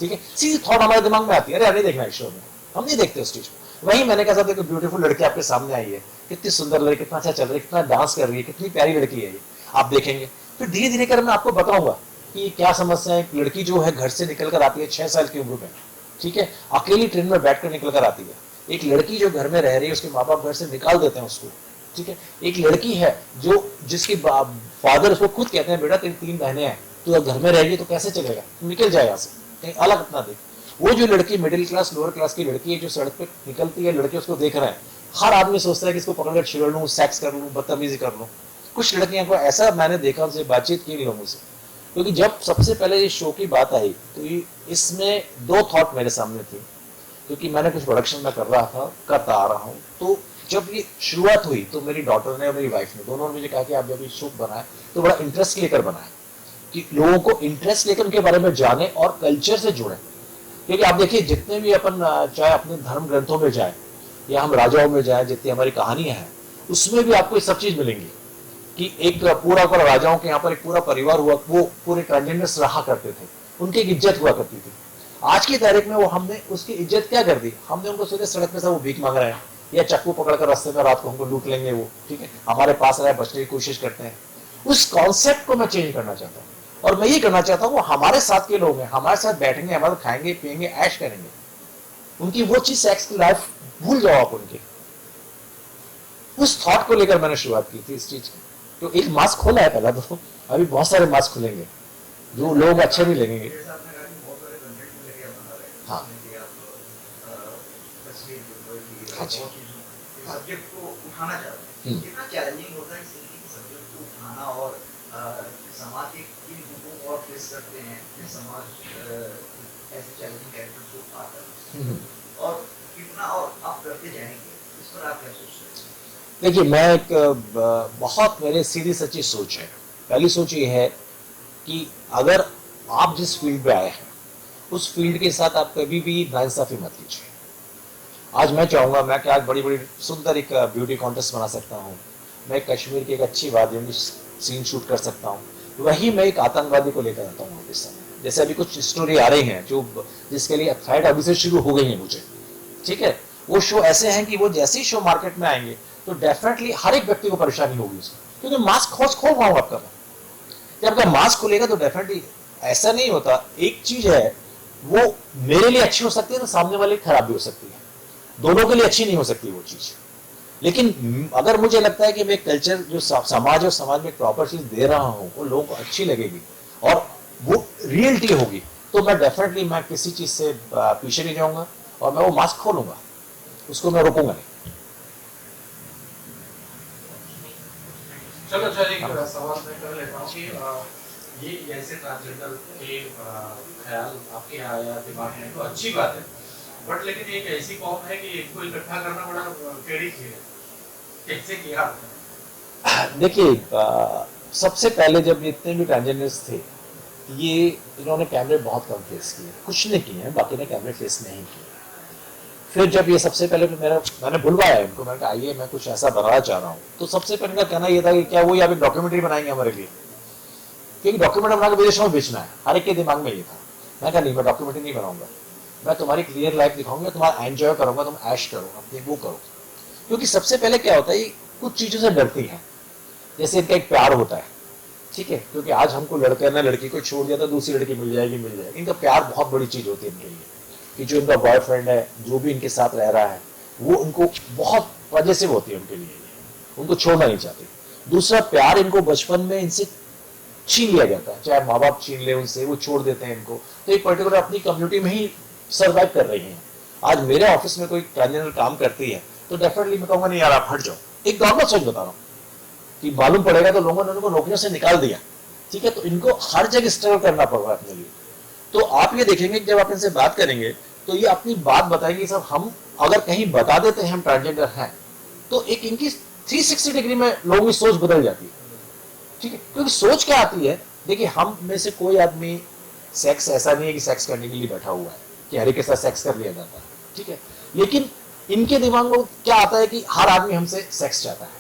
ठीक है। सीधी थॉट हमारे दिमाग में आती है, अरे नहीं देखना इस शो में, हम नहीं देखते उस चीज को। वही मैंने कहा साहब, ब्यूटीफुल लड़की आपके सामने आई है, कितनी सुंदर लड़की, कितना अच्छा चल रही है, कितना डांस कर रही है, कितनी प्यारी लड़की है ये, आप देखेंगे। फिर धीरे धीरे कर मैं आपको बताऊंगा कि क्या समस्या है। एक लड़की जो है घर से निकल कर आती है 6 साल की उम्र में, ठीक है, अकेली ट्रेन में बैठकर निकल कर आती है। एक लड़की जो घर में रह रही है, उसके माँ बाप घर से निकाल देते हैं उसको, ठीक है। एक लड़की है जो जिसकी फादर उसको खुद कहते हैं बेटा तेरी 3 बहनें हैं, तू अब घर में रहेगी तो कैसे चलेगा, निकल जाए यहाँ से, कहीं अलग अपना देख। वो जो लड़की मिडिल क्लास लोअर क्लास की लड़की है जो सड़क पे निकलती है, लड़के उसको देख रहे हैं, हर आदमी सोचता है कि इसको पकड़ कर छिड़ लूँ, सेक्स कर लूँ, बदतमीजी कर लूँ। कुछ लड़कियां को ऐसा मैंने देखा, उनसे बातचीत की लोगों से, क्योंकि जब सबसे पहले ये शो की बात आई तो इसमें 2 थॉट मेरे सामने थी, क्योंकि मैंने कुछ प्रोडक्शन में कर रहा था, करता आ रहा हूँ। तो जब ये शुरुआत हुई तो मेरी डॉटर ने और मेरी वाइफ ने दोनों ने मुझे कहा कि आप जब ये शो बनाए तो बड़ा इंटरेस्ट लेकर बनाए, कि लोगों को इंटरेस्ट लेकर उनके बारे में जाने और कल्चर से जुड़े। क्योंकि आप देखिए जितने भी अपन चाहे अपने धर्म ग्रंथों में जाए या हम राजाओं में जाए, जितनी हमारी कहानियां हैं उसमें भी आपको ये सब चीज मिलेंगी कि एक पूरा राजाओं के यहाँ पर एक पूरा परिवार हुआ, वो पूरे ट्रांसजेंडर्स रहा करते थे, उनकी एक इज्जत हुआ करती थी। आज की तारीख में वो हमने उसकी इज्जत क्या कर दी, हमने उनको सीधे सड़क पे से वो भीख मांग रहे हैं या चाकू पकड़कर रास्ते में रात को हमको लूट लेंगे वो, ठीक है, हमारे पास रहे बचने की कोशिश करते हैं। उस कॉन्सेप्ट को मैं चेंज करना चाहता हूँ और मैं ये करना चाहता हूँ वो हमारे साथ के लोग हैं, हमारे साथ बैठेंगे, हमारे खाएंगे पिएंगे ऐश करेंगे, उनकी वो चीज सेक्स की लाइफ भूल जाओ आप उनकी। उस थॉट को लेकर मैंने शुरुआत की थी इस चीज की। तो एक मास्क खोला है पहला, तो अभी बहुत सारे मास्क खुलेंगे जो लोग अच्छे भी लगेंगे। जैसा आपने कहा कि बहुत सारे कंटेंट को लेके आप बना रहे हैं, हाँ। जिसमें कि आप तस्वीर हाँ जी। सब्जेक्ट को उठाना चाहते हैं, कितना चैलेंजिंग होता है इस तरीके के सब्जेक्ट को उठाना और समाज के किन ग्रुपों को आप फेस करते हैं, समाज ऐसे चैलेंजिंग कैरेक्टर्स को पाकर और कितना और आप करते जाएंगे, इस पर आप क्या सोचते हैं? देखिए मैं एक बहुत मेरे सीधी सच्ची सोच है। पहली सोच ये है कि अगर आप जिस फील्ड पे आए हैं उस फील्ड के साथ आप कभी भी नाइंसाफी मत कीजिए। आज मैं चाहूँगा मैं कि आज बड़ी बड़ी सुंदर एक ब्यूटी कॉन्टेस्ट बना सकता हूँ, मैं कश्मीर की एक अच्छी वादियों सीन शूट कर सकता हूँ, वही मैं एक आतंकवादी को लेकर आता हूँ इस समय। जैसे अभी कुछ स्टोरी आ रही हैं जो जिसके लिए थ्रेड अभी से शुरू हो गई है मुझे, ठीक है, वो शो ऐसे हैं कि वो जैसे ही शो मार्केट में आएंगे तो डेफिनेटली हर एक व्यक्ति को परेशानी होगी उसकी, क्योंकि मास्क खोल रहा हूँ आपका मैं। जब आपका मास्क खुलेगा तो डेफिनेटली ऐसा नहीं होता, एक चीज है वो मेरे लिए अच्छी हो सकती है तो सामने वाले की खराब भी हो सकती है, दोनों के लिए अच्छी नहीं हो सकती वो चीज। लेकिन अगर मुझे लगता है कि मैं कल्चर जो समाज और समाज में प्रॉपर चीज दे रहा हूँ वो लोगों को अच्छी लगेगी और वो रियलिटी होगी, तो मैं डेफिनेटली मैं किसी चीज से पीछे नहीं जाऊंगा और मैं वो मास्क खोलूंगा, उसको मैं रोकूंगा नहीं। चलो अच्छा एक सवाल मैं कर लेता हूँ कि ये ऐसे ट्रांसजेंडर के ख्याल आपके आया दिमाग में तो अच्छी बात है, बट लेकिन एक ऐसी कौम है कि इनको इकट्ठा करना बड़ा टेढ़ी खेल है, कैसे किया आपने? देखिए सबसे पहले जब इतने भी ट्रांसजेंडर्स थे ये इन्होंने कैमरे बहुत कम फेस किए, कुछ नहीं किए हैं, बाकी ने कैमरे फेस नहीं किए। फिर जब ये सबसे पहले मैंने बुलवाया इनको, मैंने कहा आइए मैं कुछ ऐसा बनाना चाह रहा हूँ, तो सबसे पहले इनका कहना ये था कि क्या वो यहाँ पे डॉक्यूमेंट्री बनाएंगे हमारे लिए, क्योंकि डॉक्यूमेंट्री बना के विदेशों में बेचना है, हर एक के दिमाग में ये था। मैं कहा नहीं, मैं डॉक्यूमेंट्री नहीं बनाऊंगा, मैं तुम्हारी क्लियर लाइफ दिखाऊंगा, तुम्हारा एंजॉय करूंगा, तुम ऐश करो अपनी वो करो। क्योंकि सबसे पहले क्या होता है ये कुछ चीजों से डरती है, जैसे इनका एक प्यार होता है, ठीक है, क्योंकि आज हमको लड़का ना लड़की को छोड़ दिया तो दूसरी लड़की मिल जाएगी, इनका प्यार बहुत बड़ी चीज होती है इनके लिए, कि जो इनका बॉयफ्रेंड है जो भी इनके साथ रह रहा है वो उनको बहुत पॉजिटिव होती है उनके लिए, उनको छोड़ना नहीं चाहती। दूसरा प्यार इनको बचपन में इनसे छीन लिया जाता है, चाहे माँ बाप छीन ले उनसे, वो छोड़ देते हैं इनको, तो एक पर्टिकुलर अपनी कम्युनिटी में ही सर्वाइव कर रही हैं। आज मेरे ऑफिस में कोई ट्रांसजेंडर काम करती है तो डेफिनेटली मैं कहूँगा नहीं यार आप हट जाओ, एक नॉर्मल सोच बता रहा हूँ कि मालूम पड़ेगा तो लोगों ने उनको नौकरियों से निकाल दिया, ठीक है, तो इनको हर जगह स्ट्रगल करना पड़ रहा है अपने लिए। तो आप ये देखेंगे कि जब आप इनसे बात करेंगे तो ये अपनी बात बताएंगे, सब हम अगर कहीं बता देते हैं हम ट्रांसजेंडर हैं तो एक इनकी 360 डिग्री में लोगों की सोच बदल जाती है, ठीक है, क्योंकि सोच क्या आती है, देखिए हम में से कोई आदमी सेक्स ऐसा नहीं है कि सेक्स करने के लिए बैठा हुआ है कि हर एक के साथ सेक्स कर लिया जाता है, ठीक है, लेकिन इनके दिमाग में क्या आता है कि हर आदमी हमसे सेक्स चाहता है।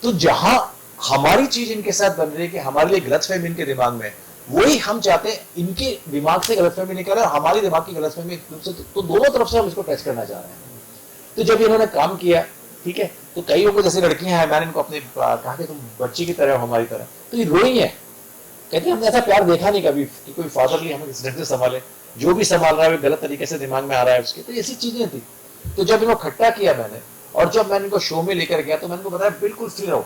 तो जहां हमारी चीज इनके साथ बन रही है कि हमारे लिए गलतफहमी इनके दिमाग में, वही हम चाहते हैं इनके दिमाग से गलतफहमी निकले और हमारी दिमाग की गलतफहमी, तो दोनों तरफ से हम इसको टच करना चाह रहे हैं। तो जब इन्होंने काम किया, ठीक है, तो कई लोगों जैसे लड़कियां हैं, मैंने इनको अपने कहा कि तुम बच्ची की तरह हो हमारी तरह, तो ये रोई है, कहती हमने ऐसा प्यार देखा नहीं कभी कि कोई फादर लिए हमें इस ढंग से संभाले, जो भी संभाल रहा है गलत तरीके से दिमाग में आ रहा है उसके, तो ऐसी चीजें थी। तो जब इनको इकट्ठा किया मैंने और जब मैंने इनको शो में लेकर गया तो मैंने इनको बताया बिल्कुल फ्री रहो,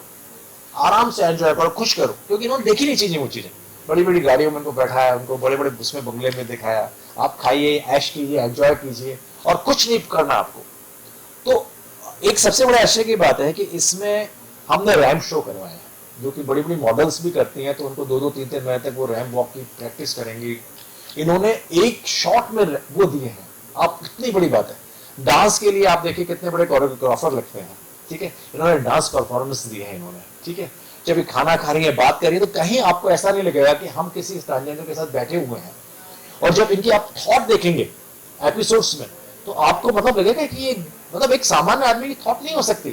आराम से एंजॉय करो, खुश करो, क्योंकि इन्होंने देखी नहीं चीजें, वो चीजें बड़ी बड़ी गाड़ियों में उनको बैठाया, उनको बड़े बड़े उसमें बंगले में दिखाया, आप खाइए ऐश कीजिए एंजॉय कीजिए और कुछ नहीं करना आपको। तो एक सबसे बड़ा आश्चर्य की बात है कि इसमें हमने रैंप शो करवाया है, जो कि बड़ी बड़ी मॉडल्स भी करती हैं, तो उनको 2-2, 3-3 महीने तक वो रैंप वॉक की प्रैक्टिस करेंगी। इन्होंने एक शॉट में वो दिए हैं, आप कितनी बड़ी बात है। डांस के लिए आप देखिए कितने बड़े कोरियोग्राफर लगते हैं, ठीक है, इन्होंने डांस परफॉर्मेंस दी है इन्होंने, ठीक है। जब ये खाना खा रही है, बात कर रही है, तो कहीं आपको ऐसा नहीं लगेगा कि हम किसी ट्रांसजेंडर के साथ बैठे हुए हैं। और जब इनकी आप थॉट देखेंगे एपिसोड्स में, तो आपको मतलब लगेगा कि ये मतलब एक सामान्य आदमी की थॉट नहीं हो सकती,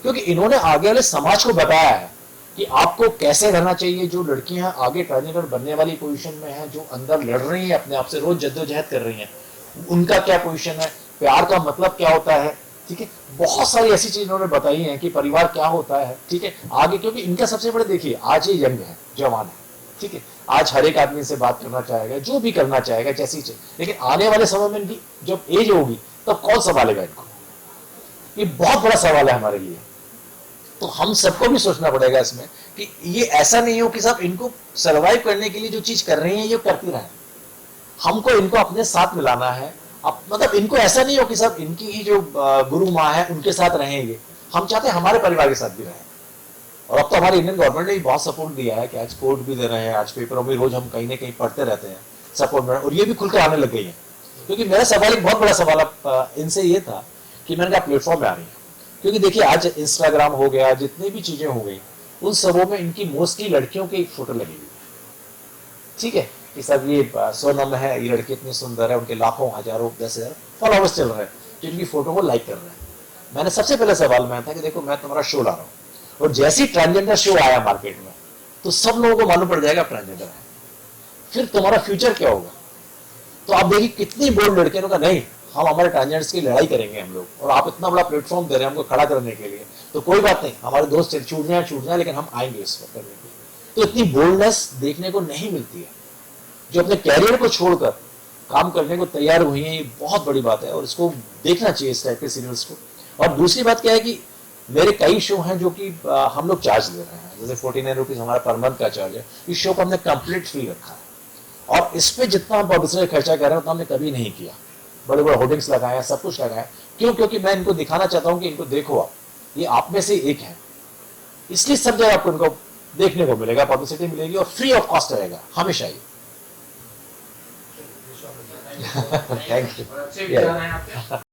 क्योंकि इन्होंने आगे वाले समाज को बताया है कि आपको कैसे रहना चाहिए। जो लड़कियां आगे ट्रांसजेंडर बनने वाली पोजीशन में हैं, जो अंदर लड़ रही हैं, अपने आप से रोज जद्दोजहद कर रही हैं, उनका क्या पोजीशन है, प्यार का मतलब क्या होता है, ठीक है। बहुत सारी ऐसी चीज इन्होंने बताई हैं कि परिवार क्या होता है, ठीक है। आगे क्योंकि इनका सबसे बड़े देखिए, आज ये यंग है, जवान है, ठीक है, आज हर एक आदमी से बात करना चाहेगा, जो भी करना चाहेगा, जैसी चीज, लेकिन आने वाले समय में इनकी जब एज होगी तब कौन संभालेगा इनको, ये बहुत बड़ा सवाल है हमारे लिए। तो हम सबको भी सोचना पड़ेगा इसमें कि ये ऐसा नहीं हो कि साहब इनको सरवाइव करने के लिए जो चीज कर रही है ये करती रहे, हमको इनको अपने साथ मिलाना है। मतलब इनको ऐसा नहीं हो कि साहब इनकी ही जो गुरु माँ है उनके साथ रहेंगे, हम चाहते हैं हमारे परिवार के साथ भी रहें। और अब तो हमारी इंडियन गवर्नमेंट ने भी बहुत सपोर्ट दिया है कि आज कोर्ट भी दे रहे हैं, आज पेपरों में रोज हम कहीं ना कहीं पढ़ते रहते हैं सपोर्ट में, और ये भी खुलकर आने लग गई है। क्योंकि मेरा सवाल एक बहुत बड़ा सवाल इनसे ये था कि मैंने कहा प्लेटफॉर्म में आ रही है, क्योंकि देखिए आज इंस्टाग्राम हो गया, जितनी भी चीजें हो गई, उन सबों में इनकी मोस्टली लड़कियों की फोटो लगी हुई है, ठीक है, कि सब ये सोनम है, ये लड़की इतनी सुंदर है, उनके लाखों हजारों 10,000 फॉलोवर्स चल रहे हैं जो इनकी फोटो को लाइक कर रहे हैं। मैंने सबसे पहले सवाल में था कि देखो मैं तुम्हारा शो ला रहा हूँ, और जैसे ही ट्रांसजेंडर शो आया मार्केट में तो सब लोगों को मालूम पड़ जाएगा ट्रांसजेंडर है, फिर तुम्हारा फ्यूचर क्या होगा। तो आप देखिए कितनी बोल्ड लड़कियों का, नहीं हम हमारे ट्रांसजेंडर्स की लड़ाई करेंगे हम लोग, और आप इतना बड़ा प्लेटफॉर्म दे रहे हैं हमको खड़ा करने के लिए, तो कोई बात नहीं, हमारे दोस्त छूट जाए लेकिन हम आएंगे इस वक्त करने के लिए। तो इतनी बोल्डनेस देखने को नहीं मिलती है, जो अपने कैरियर को छोड़कर काम करने को तैयार हुई है, ये बहुत बड़ी बात है और इसको देखना चाहिए इस टाइप के सीरियल्स को। और दूसरी बात क्या है कि मेरे कई शो हैं जो कि हम लोग चार्ज दे रहे हैं, जैसे 49 रुपीज हमारा पर मंथ का चार्ज है। इस शो को हमने कंप्लीट फ्री रखा है, और इस पे जितना हम पब्लिसिटी खर्चा कर रहे हैं उतना हमने कभी नहीं किया। बड़े बड़े होर्डिंग्स लगाए हैं, सब कुछ लगाया, क्यों? क्योंकि मैं इनको दिखाना चाहता हूं कि इनको देखो, आप ये आप में से एक है, इसलिए सब जगह आपको इनको देखने को मिलेगा, पब्लिसिटी मिलेगी, और फ्री ऑफ कॉस्ट रहेगा हमेशा ही। Thank you. अच्छे विचार हैं आपके।